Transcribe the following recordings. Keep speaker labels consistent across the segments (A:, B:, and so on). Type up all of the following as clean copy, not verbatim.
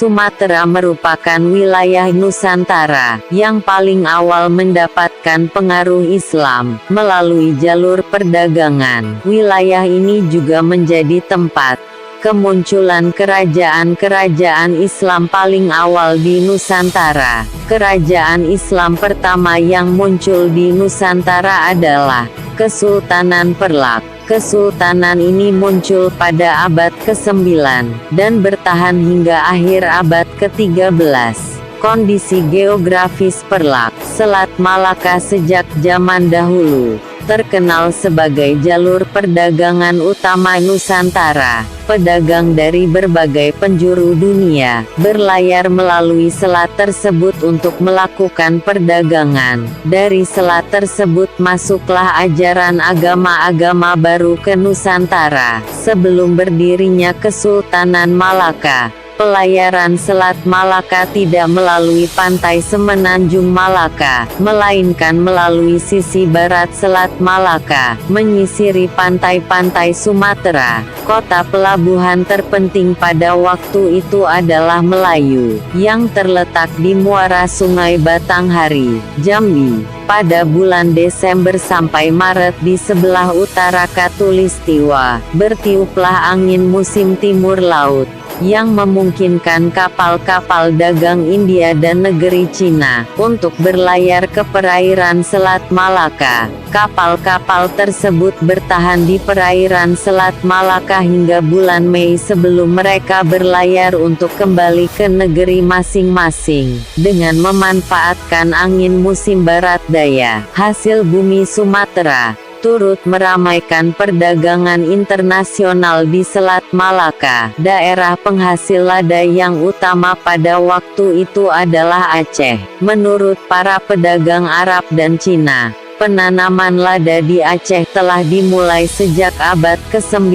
A: Sumatera merupakan wilayah Nusantara yang paling awal mendapatkan pengaruh Islam melalui jalur perdagangan. Wilayah ini juga menjadi tempat kemunculan kerajaan-kerajaan Islam paling awal di Nusantara. Kerajaan Islam pertama yang muncul di Nusantara adalah Kesultanan Perlak. Kesultanan ini muncul pada abad ke-9 dan bertahan hingga akhir abad ke-13. Kondisi geografis Perlak, Selat Malaka sejak zaman dahulu terkenal sebagai jalur perdagangan utama Nusantara. Pedagang dari berbagai penjuru dunia berlayar melalui selat tersebut untuk melakukan perdagangan. Dari selat tersebut masuklah ajaran agama-agama baru ke Nusantara. Sebelum berdirinya Kesultanan Malaka, pelayaran Selat Malaka tidak melalui pantai semenanjung Malaka, melainkan melalui sisi barat Selat Malaka, menyisiri pantai-pantai Sumatera. Kota pelabuhan terpenting pada waktu itu adalah Melayu, yang terletak di muara Sungai Batanghari, Jambi. Pada bulan Desember sampai Maret di sebelah utara Katulistiwa, bertiuplah angin musim timur laut, yang memungkinkan kapal-kapal dagang India dan negeri Cina untuk berlayar ke perairan Selat Malaka. Kapal-kapal tersebut bertahan di perairan Selat Malaka hingga bulan Mei sebelum mereka berlayar untuk kembali ke negeri masing-masing. Dengan memanfaatkan angin musim barat daya, hasil bumi Sumatera turut meramaikan perdagangan internasional di Selat Malaka. Daerah penghasil lada yang utama pada waktu itu adalah Aceh. Menurut para pedagang Arab dan Cina, penanaman lada di Aceh telah dimulai sejak abad ke-9,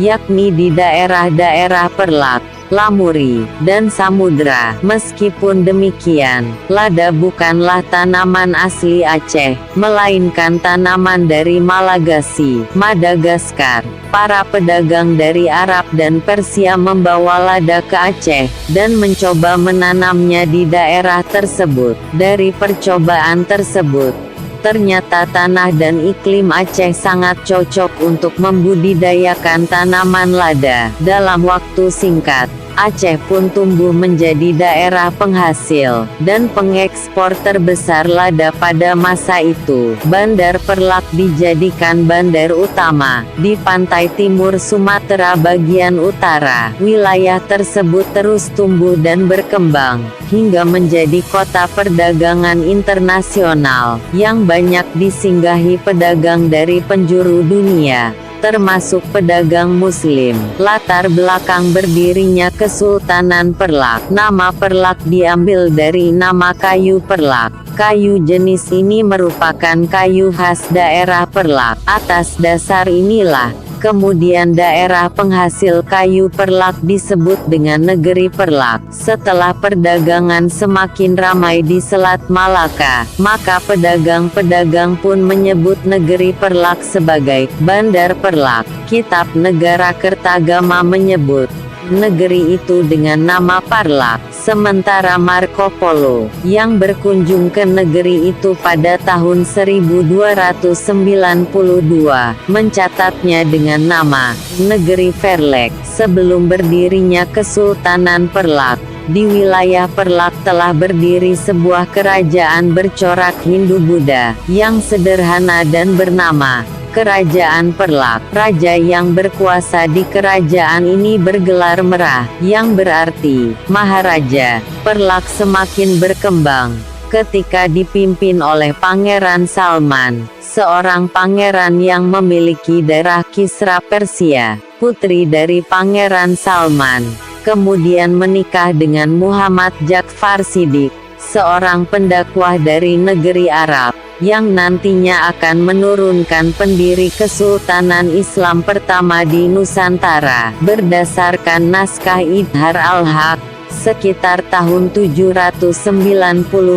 A: yakni di daerah-daerah Perlak, Lamuri, dan Samudra. Meskipun demikian, lada bukanlah tanaman asli Aceh, melainkan tanaman dari Malagasy, Madagaskar. Para pedagang dari Arab dan Persia membawa lada ke Aceh, dan mencoba menanamnya di daerah tersebut. Dari percobaan tersebut, ternyata tanah dan iklim Aceh sangat cocok untuk membudidayakan tanaman lada. Dalam waktu singkat, Aceh pun tumbuh menjadi daerah penghasil dan pengekspor terbesar lada pada masa itu. Bandar Perlak dijadikan bandar utama di pantai timur Sumatera bagian utara. Wilayah tersebut terus tumbuh dan berkembang hingga menjadi kota perdagangan internasional yang banyak disinggahi pedagang dari penjuru dunia, termasuk pedagang Muslim. Latar belakang berdirinya Kesultanan Perlak. Nama Perlak diambil dari nama kayu Perlak. Kayu jenis ini merupakan kayu khas daerah Perlak. Atas dasar inilah, kemudian daerah penghasil kayu Perlak disebut dengan Negeri Perlak. Setelah perdagangan semakin ramai di Selat Malaka, maka pedagang-pedagang pun menyebut Negeri Perlak sebagai Bandar Perlak. Kitab Negara Kertagama menyebut negeri itu dengan nama Parlak. Sementara Marco Polo, yang berkunjung ke negeri itu pada tahun 1292, mencatatnya dengan nama Negeri Verlek. Sebelum berdirinya Kesultanan Perlak, di wilayah Perlak telah berdiri sebuah kerajaan bercorak Hindu-Buddha yang sederhana dan bernama Kerajaan Perlak. Raja yang berkuasa di kerajaan ini bergelar Merah, yang berarti Maharaja. Perlak semakin berkembang ketika dipimpin oleh Pangeran Salman, seorang pangeran yang memiliki darah Kisra Persia. Putri dari Pangeran Salman kemudian menikah dengan Muhammad Jaqfar Siddiq, seorang pendakwah dari negeri Arab, yang nantinya akan menurunkan pendiri Kesultanan Islam pertama di Nusantara. Berdasarkan naskah Idhar al-Haq, sekitar tahun 790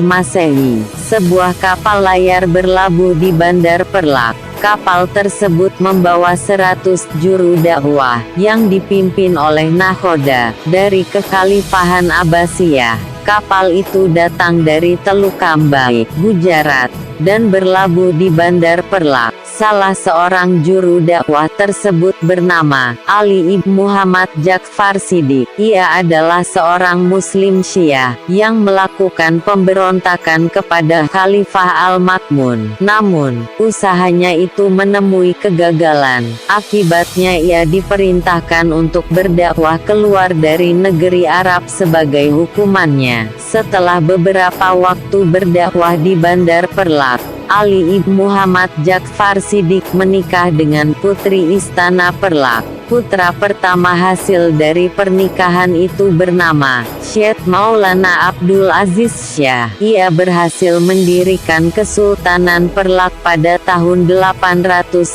A: Masehi, sebuah kapal layar berlabuh di Bandar Perlak. Kapal tersebut membawa 100 juru dakwah, yang dipimpin oleh nakhoda, dari Kekhalifahan Abbasiyah. Kapal itu datang dari Teluk Kambay, Gujarat, dan berlabuh di Bandar Perlak. Salah seorang juru dakwah tersebut bernama Ali ibn Muhammad Ja'far Shiddiq. Ia adalah seorang Muslim Syiah yang melakukan pemberontakan kepada Khalifah Al-Ma'mun. Namun, usahanya itu menemui kegagalan. Akibatnya ia diperintahkan untuk berdakwah keluar dari negeri Arab sebagai hukumannya. Setelah beberapa waktu berdakwah di Bandar Perlak, Ali ibn Muhammad Ja'far Shiddiq menikah dengan putri Istana Perlak. Putra pertama hasil dari pernikahan itu bernama Syekh Maulana Abdul Aziz Shah. Ia berhasil mendirikan Kesultanan Perlak pada tahun 840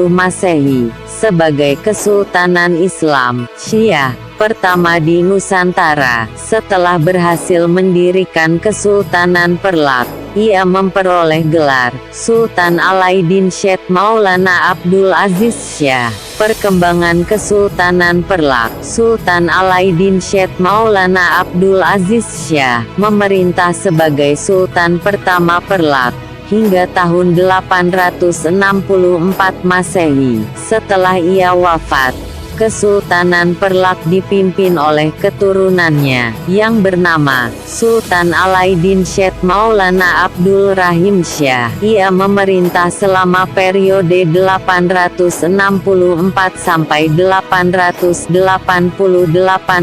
A: Masehi, sebagai Kesultanan Islam Syiah pertama di Nusantara. Setelah berhasil mendirikan Kesultanan Perlak, ia memperoleh gelar Sultan Alaiddin Syekh Maulana Abdul Aziz Shah. Perkembangan Kesultanan Perlak. Sultan Alaiddin Syekh Maulana Abdul Aziz Shah memerintah sebagai Sultan pertama Perlak hingga tahun 864 Masehi. Setelah ia wafat, Kesultanan Perlak dipimpin oleh keturunannya, yang bernama Sultan Alaiddin Syekh Maulana Abdul Rahim Shah. Ia memerintah selama periode 864 sampai 888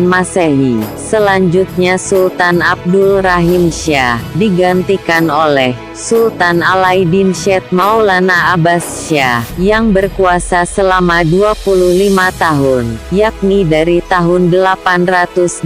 A: Masehi. Selanjutnya Sultan Abdul Rahim Shah digantikan oleh Sultan Alaiddin Syekh Maulana Abbas Shah, yang berkuasa selama 25 tahun, yakni dari tahun 888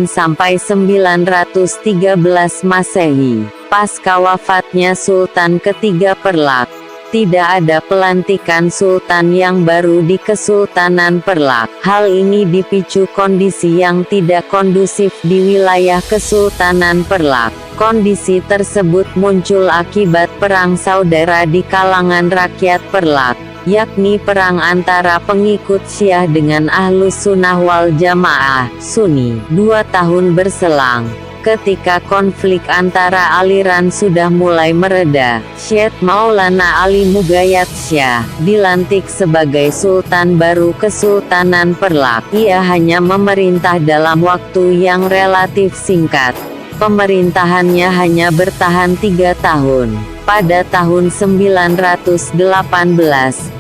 A: sampai 913 Masehi. Pasca wafatnya Sultan ketiga Perlak, tidak ada pelantikan sultan yang baru di Kesultanan Perlak. Hal ini dipicu kondisi yang tidak kondusif di wilayah Kesultanan Perlak. Kondisi tersebut muncul akibat perang saudara di kalangan rakyat Perlak, yakni perang antara pengikut Syiah dengan Ahlus Sunnah wal Jamaah Sunni. 2 tahun berselang, ketika konflik antara aliran sudah mulai mereda, Syekh Maulana Ali Mugayat Shah dilantik sebagai Sultan baru Kesultanan Perlak. Ia hanya memerintah dalam waktu yang relatif singkat. Pemerintahannya hanya bertahan 3 tahun. Pada tahun 918,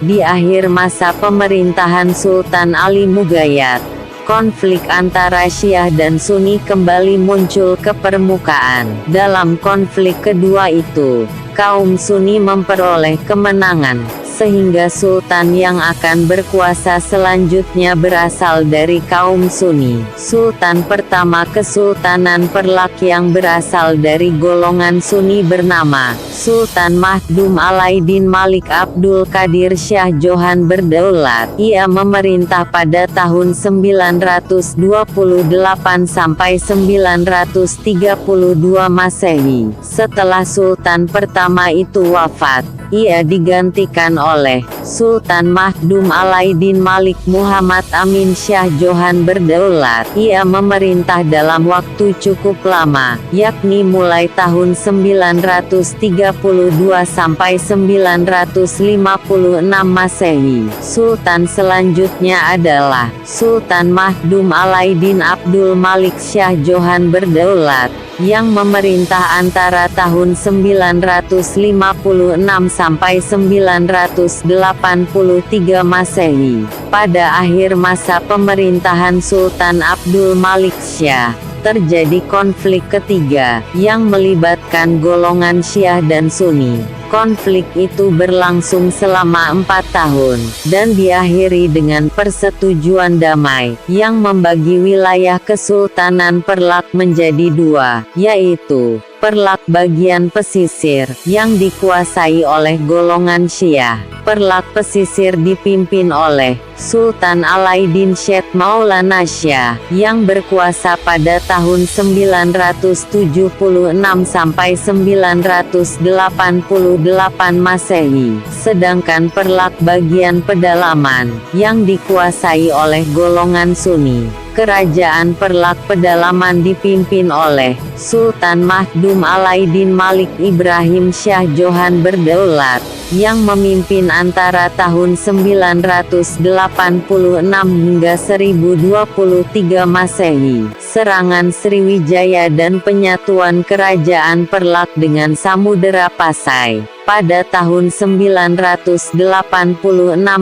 A: di akhir masa pemerintahan Sultan Ali Mugayat, konflik antara Syiah dan Sunni kembali muncul ke permukaan. Dalam konflik kedua itu, kaum Sunni memperoleh kemenangan, sehingga sultan yang akan berkuasa selanjutnya berasal dari kaum Sunni. Sultan pertama Kesultanan Perlak yang berasal dari golongan Sunni bernama Sultan Mahdum Alaiddin Malik Abdul Qadir Shah Johan Berdaulat. Ia memerintah pada tahun 928 sampai 932 Masehi. Setelah sultan pertama itu wafat, ia digantikan oleh Sultan Mahdum Alaiddin Malik Muhammad Amin Shah Johan Berdaulat. Ia memerintah dalam waktu cukup lama, yakni mulai tahun 932 sampai 956 Masehi. Sultan selanjutnya adalah Sultan Mahdum Alaiddin Abdul Malik Shah Johan Berdaulat, yang memerintah antara tahun 956 sampai 983 Masehi. Pada akhir masa pemerintahan Sultan Abdul Malik Shah, terjadi konflik ketiga, yang melibatkan golongan Syiah dan Sunni. Konflik itu berlangsung selama 4 tahun, dan diakhiri dengan persetujuan damai, yang membagi wilayah Kesultanan Perlak menjadi 2, yaitu Perlak bagian pesisir, yang dikuasai oleh golongan Syiah. Perlak pesisir dipimpin oleh Sultan Alaiddin Syed Maulana Shah, yang berkuasa pada tahun 976 sampai 988 Masehi. Sedangkan Perlak bagian pedalaman, yang dikuasai oleh golongan Sunni. Kerajaan Perlak pedalaman dipimpin oleh Sultan Mahdum Alaiddin Malik Ibrahim Shah Johan Berdaulat, yang memimpin antara tahun 986 hingga 1023 Masehi. Serangan Sriwijaya dan penyatuan kerajaan Perlak dengan Samudera Pasai pada tahun 986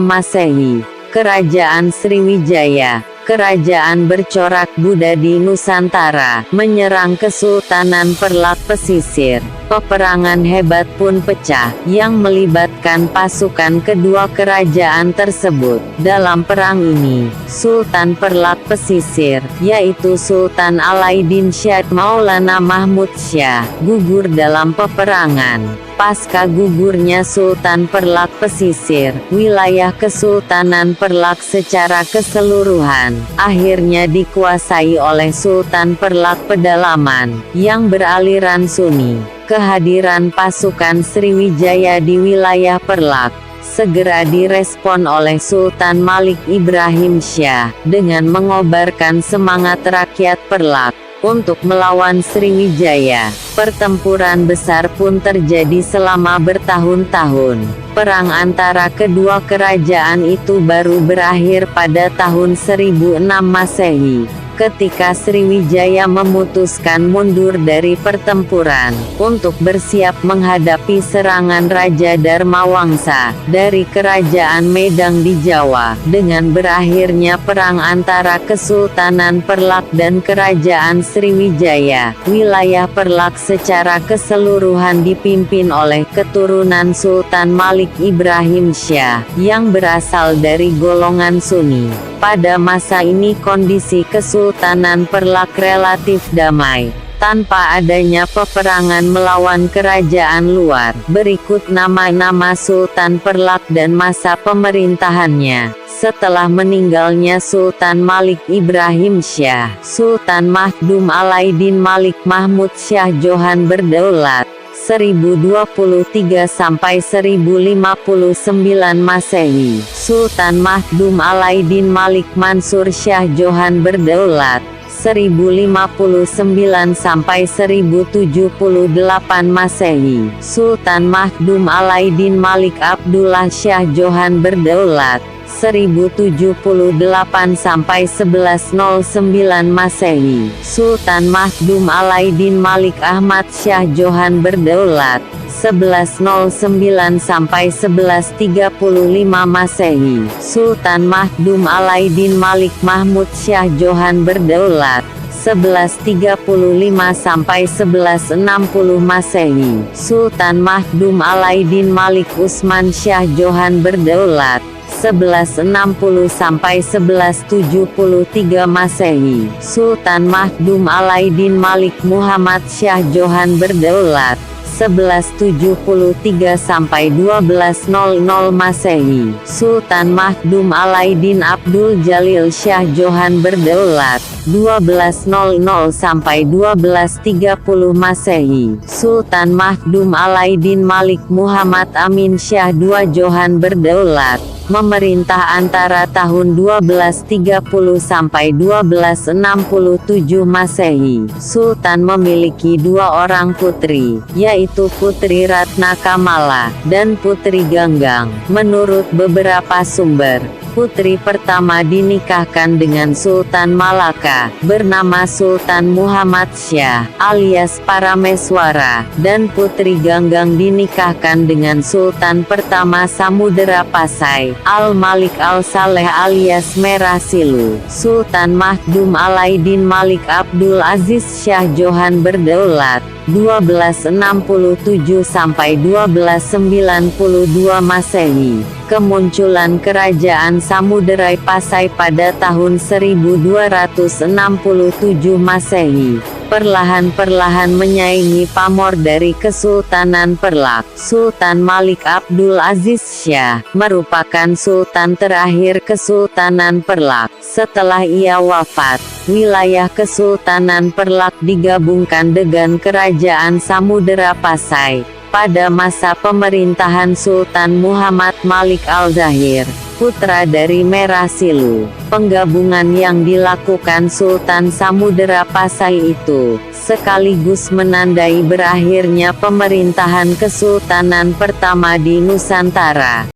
A: Masehi. Kerajaan Sriwijaya, kerajaan bercorak Buddha di Nusantara, menyerang Kesultanan Perlak pesisir. Peperangan hebat pun pecah, yang melibatkan pasukan kedua kerajaan tersebut. Dalam perang ini, Sultan Perlak pesisir, yaitu Sultan Alaiddin Syed Maulana Mahmud Shah, gugur dalam peperangan. Pasca gugurnya Sultan Perlak pesisir, wilayah Kesultanan Perlak secara keseluruhan akhirnya dikuasai oleh Sultan Perlak pedalaman, yang beraliran Sunni. Kehadiran pasukan Sriwijaya di wilayah Perlak segera direspon oleh Sultan Malik Ibrahim Shah dengan mengobarkan semangat rakyat Perlak untuk melawan Sriwijaya. Pertempuran besar pun terjadi selama bertahun-tahun. Perang antara kedua kerajaan itu baru berakhir pada tahun 1006 Masehi, ketika Sriwijaya memutuskan mundur dari pertempuran untuk bersiap menghadapi serangan Raja Dharmawangsa dari Kerajaan Medang di Jawa. Dengan berakhirnya perang antara Kesultanan Perlak dan Kerajaan Sriwijaya, wilayah Perlak secara keseluruhan dipimpin oleh keturunan Sultan Malik Ibrahim Shah, yang berasal dari golongan Sunni. Pada masa ini kondisi Kesultanan Perlak relatif damai, tanpa adanya peperangan melawan kerajaan luar. Berikut nama-nama Sultan Perlak dan masa pemerintahannya. Setelah meninggalnya Sultan Malik Ibrahim Shah, Sultan Mahdum Alaiddin Malik Mahmud Shah Johan Berdaulat, 1023 sampai 1059 Masehi. Sultan Mahdum Alaiddin Malik Mansur Shah Johan Berdaulat, 1059 sampai 1078 Masehi. Sultan Mahdum Alaiddin Malik Abdullah Shah Johan Berdaulat, 1078 sampai 1109 Masehi. Sultan Mahdum Alaiddin Malik Ahmad Shah Johan Berdaulat, 1109 sampai 1135 Masehi. Sultan Mahdum Alaiddin Malik Mahmud Shah Johan Berdaulat, 1135 sampai 1160 Masehi. Sultan Mahdum Alaiddin Malik Usman Shah Johan Berdaulat, 1160 sampai 1173 Masehi. Sultan Mahdum Alaiddin Malik Muhammad Shah Johan Berdaulat, 1173 sampai 1200 Masehi. Sultan Mahdum Alaiddin Abdul Jalil Shah Johan Berdaulat, 1200 sampai 1230 Masehi. Sultan Mahdum Alaiddin Malik Muhammad Amin Shah II Johan Berdaulat, memerintah antara tahun 1230 sampai 1267 Masehi. Sultan memiliki dua orang putri, yaitu Putri Ratna Kamala dan Putri Ganggang. Menurut beberapa sumber, putri pertama dinikahkan dengan Sultan Malaka, bernama Sultan Muhammad Shah, alias Parameswara, dan Putri Ganggang dinikahkan dengan Sultan pertama Samudera Pasai, Al-Malik Al-Saleh alias Merah Silu. Sultan Mahdum Alaiddin Malik Abdul Aziz Shah Johan Berdaulat, 1267 sampai 1292 Masehi. Kemunculan Kerajaan Samudera Pasai pada tahun 1267 Masehi. perlahan-perlahan menyaingi pamor dari Kesultanan Perlak. Sultan Malik Abdul Aziz Shah merupakan sultan terakhir Kesultanan Perlak. Setelah ia wafat, wilayah Kesultanan Perlak digabungkan dengan Kerajaan Samudera Pasai pada masa pemerintahan Sultan Muhammad Malik Al-Zahir, putra dari Merah Silu. Penggabungan yang dilakukan Sultan Samudera Pasai itu sekaligus menandai berakhirnya pemerintahan kesultanan pertama di Nusantara.